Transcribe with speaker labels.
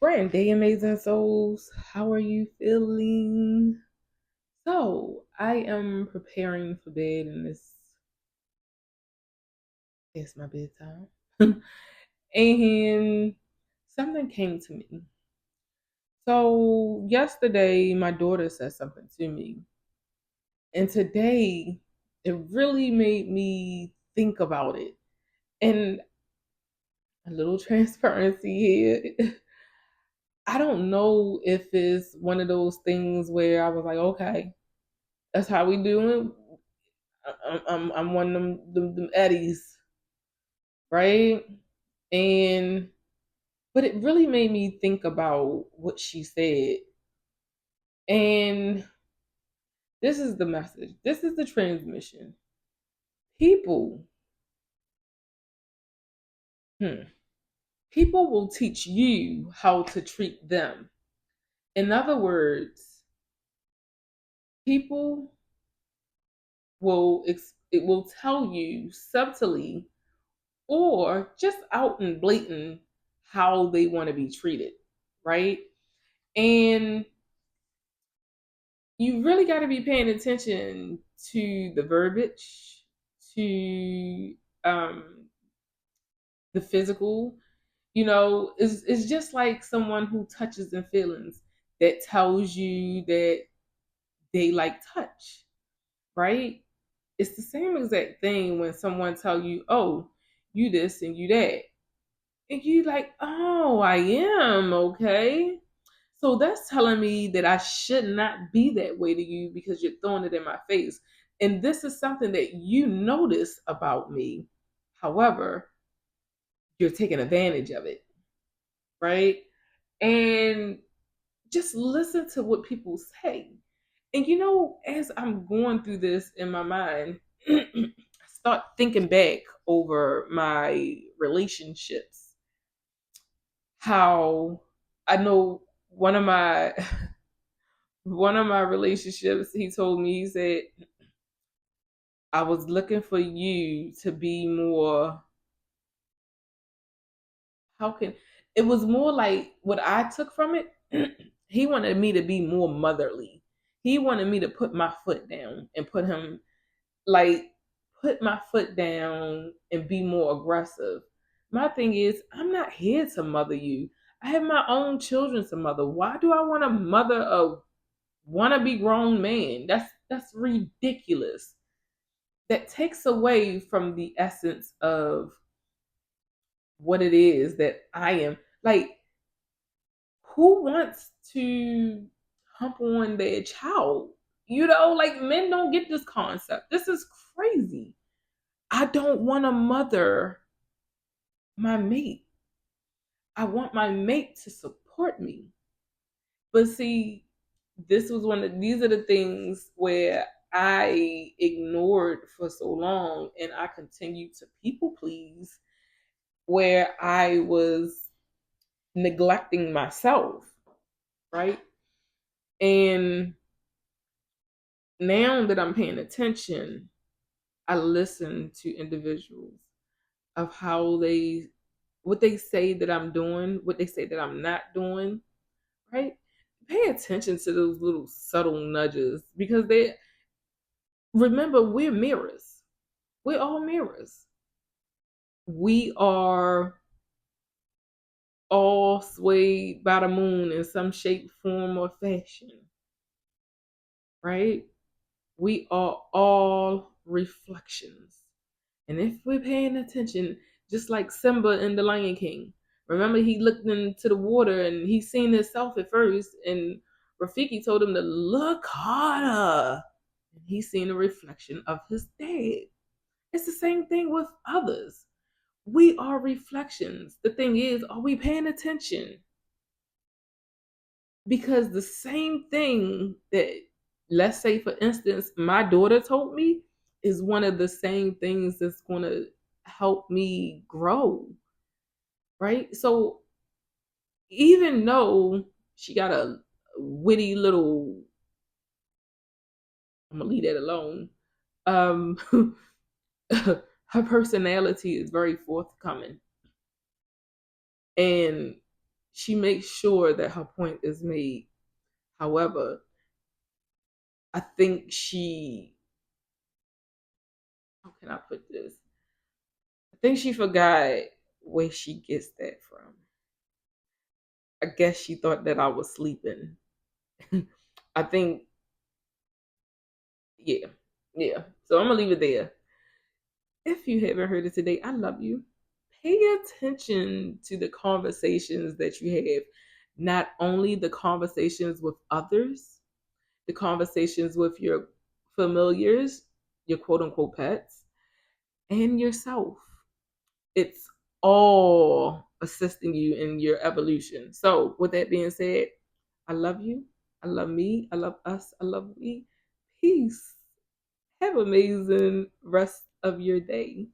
Speaker 1: Grand day, amazing souls. How are you feeling? So, I am preparing for bed, and it's my bedtime. And something came to me. So, yesterday, my daughter said something to me, and today, it really made me think about it. And a little transparency here. I don't know if it's one of those things where I was like, okay, that's how we do it. I'm one of them Eddies, right? And but it really made me think about what she said. And this is the message. This is the transmission. People, hmm, people will teach you how to treat them. In other words, people it will tell you subtly or just out and blatant how they want to be treated, right? And you really got to be paying attention to the verbiage, to um, the physical. It's just like someone who touches in feelings that tells you that they like touch, right? It's the same exact thing when someone tell you, "Oh, you this and you that," and you like, "Oh, I am okay." So that's telling me that I should not be that way to you because you're throwing it in my face. And this is something that you notice about me. However, you're taking advantage of it, right? And just listen to what people say. And as I'm going through this in my mind, I start thinking back over my relationships. How I know one of my one of my relationships, he told me, he said, I was looking for you to be more, how can, it was more like what I took from it. He wanted me to be more motherly. He wanted me to put my foot down and like, put my foot down and be more aggressive. My thing is, I'm not here to mother you. I have my own children to mother. Why do I want to mother a wannabe grown man? That's ridiculous. That takes away from the essence of what it is that I am. Like, who wants to hump on their child? Like, men don't get this concept. This is crazy. I don't want to mother my mate. I want my mate to support me. But see, these are the things where I ignored for so long, and I continued to people please, where I was neglecting myself, right? And now that I'm paying attention, I listen to individuals of what they say that I'm doing, what they say that I'm not doing, right? Pay attention to those little subtle nudges because remember, we're mirrors. We're all mirrors. We are all swayed by the moon in some shape, form, or fashion, right? We are all reflections. And if we're paying attention, just like Simba in The Lion King, remember he looked into the water and he seen himself at first, and Rafiki told him to look harder. And he seen a reflection of his dad. It's the same thing with others. We are reflections. The thing is, are we paying attention? Because the same thing that, let's say for instance, my daughter told me is one of the same things that's going to help me grow, right? So even though she got a witty little, I'm gonna leave that alone, um her personality is very forthcoming, and she makes sure that her point is made. However, I think how can I put this? I think she forgot where she gets that from. I guess she thought that I was sleeping. I think, yeah, yeah. So I'm gonna leave it there. If you haven't heard it today, I love you. Pay attention to the conversations that you have, not only the conversations with others, the conversations with your familiars, your quote unquote pets, and yourself. It's all assisting you in your evolution. So, with that being said, I love you. I love me. I love us. I love we. Peace. Have an amazing rest of your day.